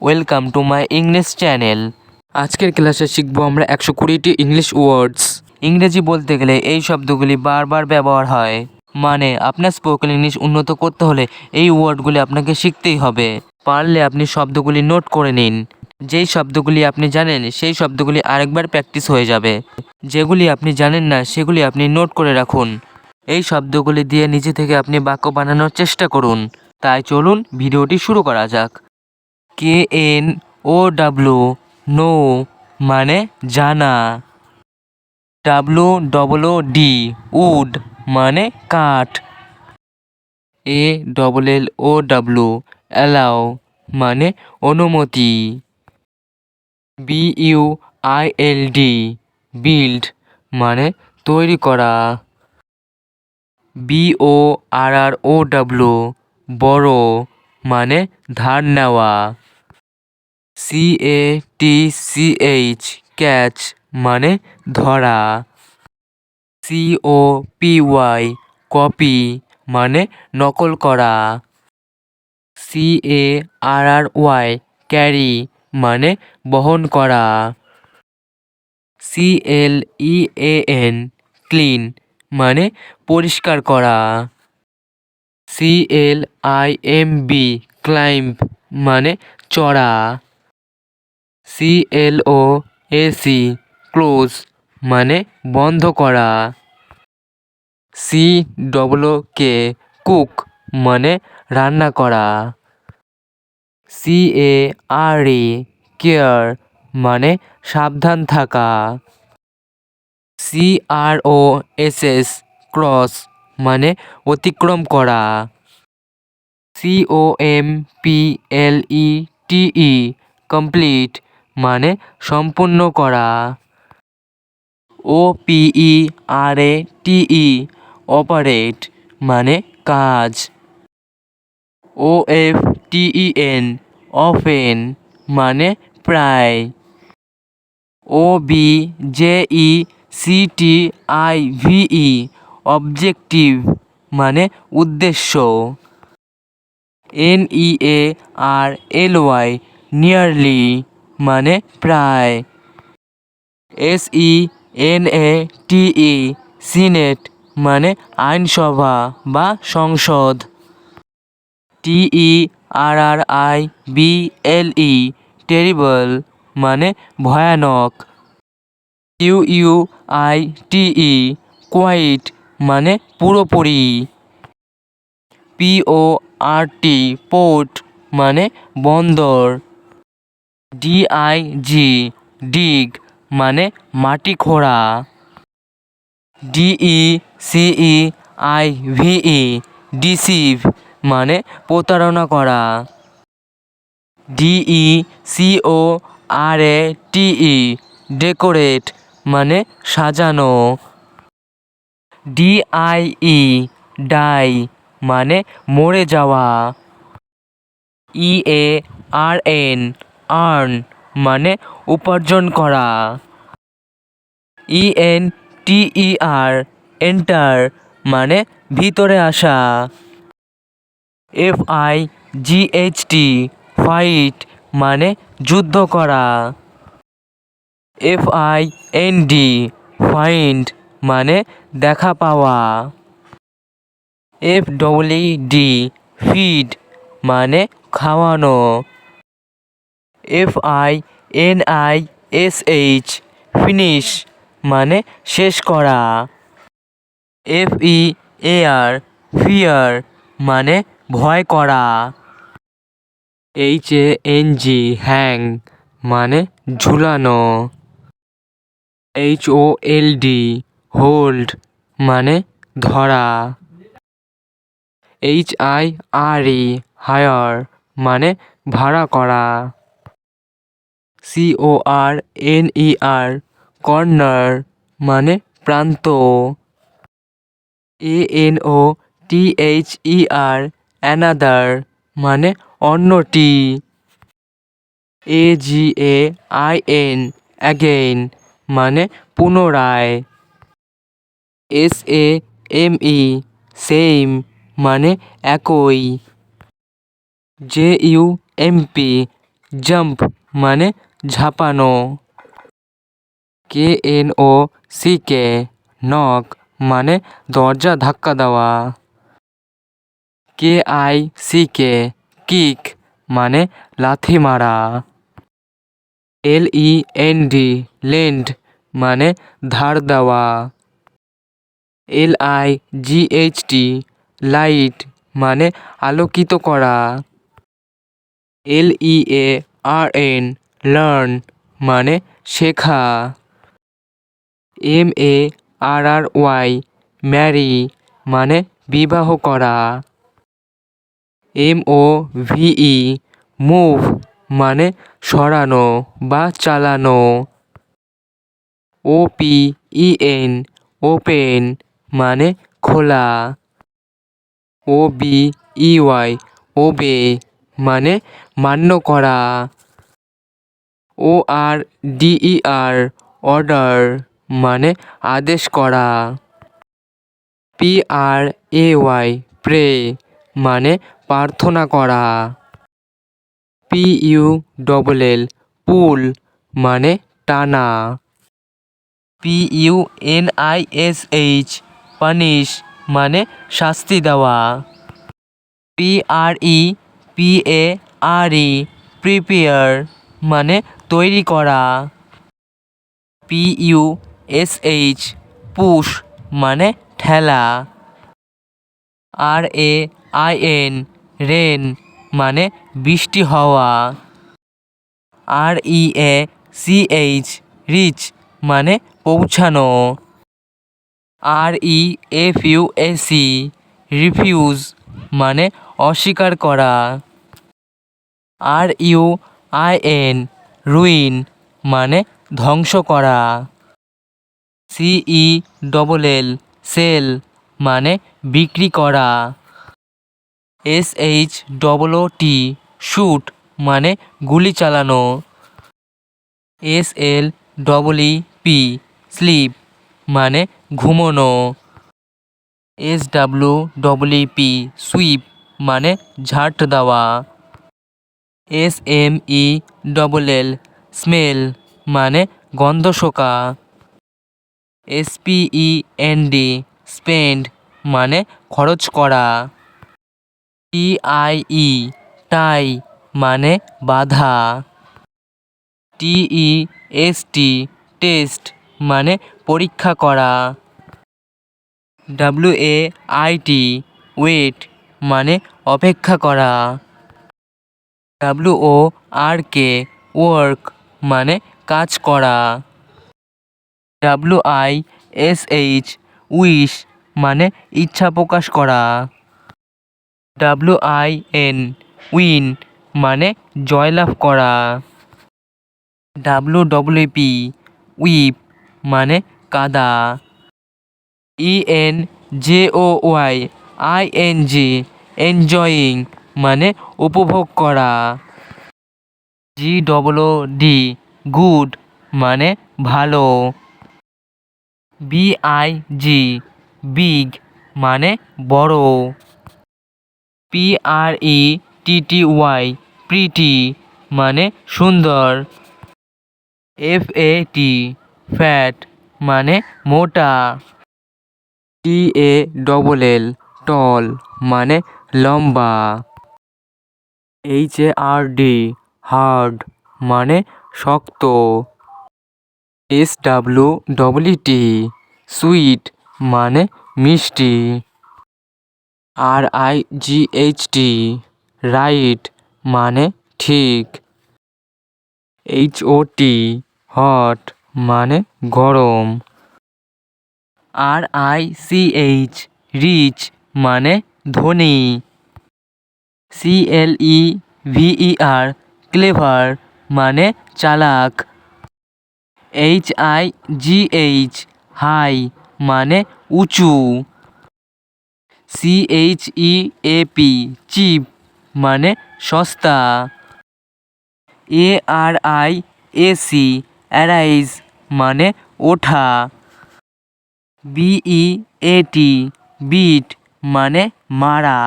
Welcome to my English channel. আজকের ক্লাসে শিখবো আমরা 120টি ইংলিশ ওয়ার্ডস। ইংরেজি বলতে গেলে এই শব্দগুলি বারবার ব্যবহার হয়, মানে আপনার স্পোকেন ইংলিশ উন্নত করতে হলে এই ওয়ার্ডগুলি আপনাকে শিখতেই হবে। পারলে আপনি শব্দগুলি নোট করে নিন। যেই শব্দগুলি আপনি জানেন সেই শব্দগুলি আরেকবার প্র্যাকটিস হয়ে যাবে। যেগুলি আপনি জানেন না সেগুলি আপনি নোট করে রাখুন। এই শব্দগুলি দিয়ে নিজে থেকে আপনি বাক্য বানানোর চেষ্টা করুন। তাই চলুন ভিডিওটি শুরু করা যাক। KNOW নো মানে জানা। WOOD উড মানে কাঠ। ALLOW অ্যালাউ মানে অনুমতি। BUILD বিল্ড মানে তৈরি করা। BORROW বড় মানে ধার নেওয়া। CATCH ক্যাচ মানে ধরা। COPY কপি মানে নকল করা। CARRY ক্যারি মানে বহন করা। CLEAN ক্লিন মানে পরিষ্কার করা। CLIMB ক্লাইম্ব মানে চড়া। CLOAC ক্লোজ মানে বন্ধ করা। COOK কুক মানে রান্না করা। CARE কেয়ার মানে সাবধান থাকা। CROSS ক্রস মানে অতিক্রম করা। COMPLETE কমপ্লিট মানে সম্পূর্ণ করা। OPERATE অপারেট মানে কাজ। OFTEN অফেন মানে প্রায়। OBJECTIVE অবজেক্টিভ মানে উদ্দেশ্য। NEARLY নিয়ারলি মানে প্রায়। SENATE সিনেট মানে আইনসভা বা সংসদ। TERRIBLE টেরিবল মানে ভয়ানক। QUITE কোয়াইট মানে পুরোপুরি। PORT পোর্ট মানে বন্দর। DIG ডিগ মানে মাটি খোঁড়া। DECEIVE ডিসিভ মানে প্রতারণা করা। DECORATE ডেকোরেট মানে সাজানো। DIE ডাই মানে মরে যাওয়া। EARN আর্ন মানে উপার্জন করা। ENTER এন্টার মানে ভিতরে আসা। FIGHT ফাইট মানে যুদ্ধ করা। FIND ফাইন্ড মানে দেখা পাওয়া। FEED ফিড মানে খাওয়ানো। FINISH ফিনিশ মানে শেষ করা। FEAR ফিয়ার মানে ভয় করা। HANG হ্যাং মানে ঝুলানো। HOLD হোল্ড মানে ধরা। HIRE হায়ার মানে ভাড়া করা। CORNER কর্নার মানে প্রান্ত। ANOTHER অ্যানাদার মানে অন্যটি। AGAIN অ্যাগেইন মানে পুনরায়। SAME সেম মানে একই। JUMP জাম্প মানে ঝাঁপানো। KNOCK নক মানে দরজা ধাক্কা দেওয়া। KICK কিক মানে লাথি মারা। LEND লেন্ড মানে ধার দেওয়া। LIGHT লাইট মানে আলোকিত করা। LEARN লার্ন মানে শেখা। MARRY ম্যারি মানে বিবাহ করা। MOVE মুভ মানে সরানো বা চালানো। OPEN ওপেন মানে খোলা। OBEY ওবে মানে মান্য করা। ORDER অর্ডার মানে আদেশ করা। PRAY প্রে মানে প্রার্থনা করা। PULL পুল মানে টানা। PUNISH পানিশ মানে শাস্তি দেওয়া। PREPARE প্রিপেয়ার মানে তৈরি করা। PUSH পুশ মানে ঠেলা। RAIN রেন মানে বৃষ্টি হওয়া। REACH রিচ মানে পৌঁছানো। REFUSE রিফিউজ মানে অস্বীকার করা। RUIN রুইন মানে ধ্বংস করা। CELL সেল মানে বিক্রি করা। SHOOT শুট মানে গুলি চালানো। SLEEP স্লিপ মানে ঘুমোনো। SWEEP সুইপ মানে ঝাঁট দেওয়া। SMELL স্মেল মানে গন্ধ শোকা। SPEND স্পেন্ড মানে খরচ করা। TIE টাই মানে বাধা। TEST টেস্ট মানে পরীক্ষা করা। WAIT ওয়েট মানে অপেক্ষা করা। WORK ওয়ার্ক মানে কাজ করা। WISH উইশ মানে ইচ্ছা প্রকাশ করা। WIN উইন মানে জয়লাভ করা। WWP উইপ মানে কাদা। ENJOYING এনজয়িং মানে উপভোগ করা। GOOD গুড মানে ভালো। BIG বিগ মানে বড়। PRETTY প্রিটি মানে সুন্দর। FAT ফ্যাট মানে মোটা। TALL টল মানে লম্বা। HARD হার্ড মানে শক্ত। SWEET সুইট মানে মিষ্টি। RIGHT রাইট মানে ঠিক। HOT হট মানে গরম। RICH রিচ মানে ধনী। CLEVER ক্লেভার মানে চালাক। HIGH হাই মানে উঁচু। CHEAP চিপ মানে সস্তা। ARIAC অ্যারাইজ মানে ওঠা। BEAT বিট মানে মারা।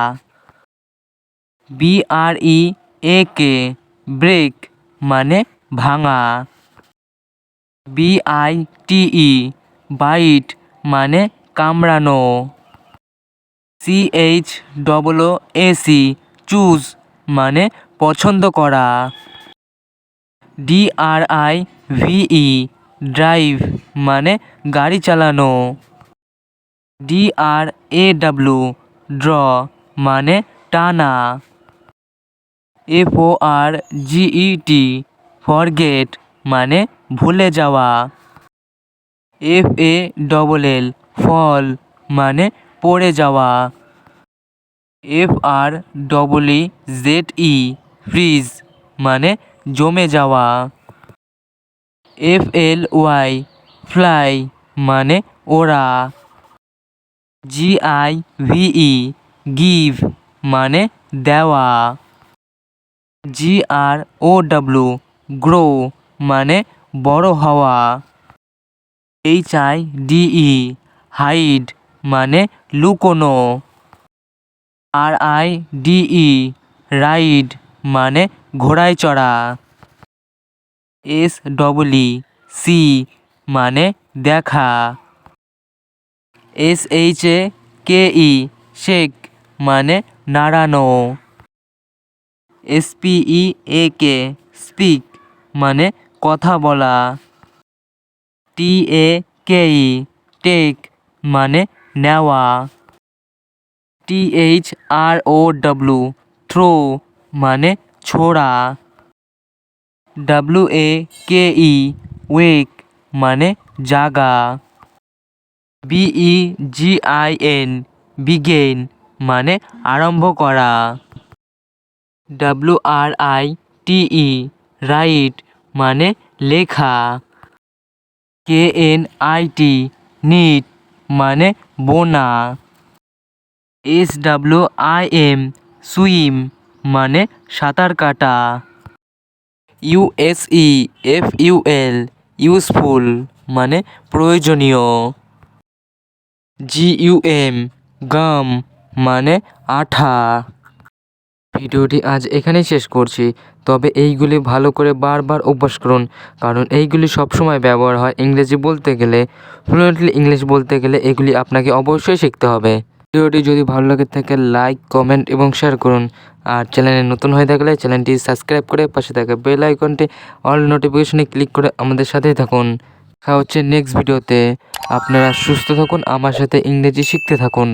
BREAK ব্রেক মানে ভাঙা। BITE বাইট মানে কামড়ানো। CHOOAC চুজ মানে পছন্দ করা। DRIVE ড্রাইভ মানে গাড়ি চালানো। DRAW ড্র মানে টানা। FORGET ফরগেট মানে ভুলে যাওয়া। FALL ফল মানে পড়ে যাওয়া। FREEZE ফ্রিজ মানে জমে যাওয়া। FLY ফ্লাই মানে ওড়া। GIVE গিভ মানে দেওয়া। GROW গ্রো মানে বড় হওয়া। HIDE হাইড মানে লুকোনো। RIDE রাইড মানে ঘোড়ায় চড়া। SEE মানে দেখা। SHAKE শেক মানে নাড়ানো। SPEAK স্পিক মানে কথা বলা। TAKE টেক মানে নেওয়া। THROW থ্রো মানে ছোড়া। WAKE ওয়েক মানে জাগা। BEGIN বিগেইন মানে আরম্ভ করা। WRITE রাইট মানে লেখা। KNIT নিট মানে বোনা। SWIM সুইম মানে সাঁতার কাটা। USEFUL ইউজফুল মানে প্রয়োজনীয়। GUM গাম মানে আঠা। ভিডিওটি আজ এখানেই শেষ করছি, তবে এইগুলি ভালো করে বারবার অভ্যাস করুন, কারণ এইগুলি সবসময় ব্যবহার হয় ইংরেজি বলতে গেলে। ফ্লুয়েন্টলি ইংলিশ বলতে গেলে এগুলি আপনাকে অবশ্যই শিখতে হবে। ভিডিওটি যদি ভালো লাগে থাকে লাইক, কমেন্ট এবং শেয়ার করুন। আর চ্যানেলে নতুন হয়ে থাকলে চ্যানেলটি সাবস্ক্রাইব করে পাশে থাকা বেল আইকনটি অল নোটিফিকেশনে ক্লিক করে আমাদের সাথেই থাকুন। দেখা হচ্ছে নেক্সট ভিডিওতে। আপনারা সুস্থ থাকুন, আমার সাথে ইংরেজি শিখতে থাকুন।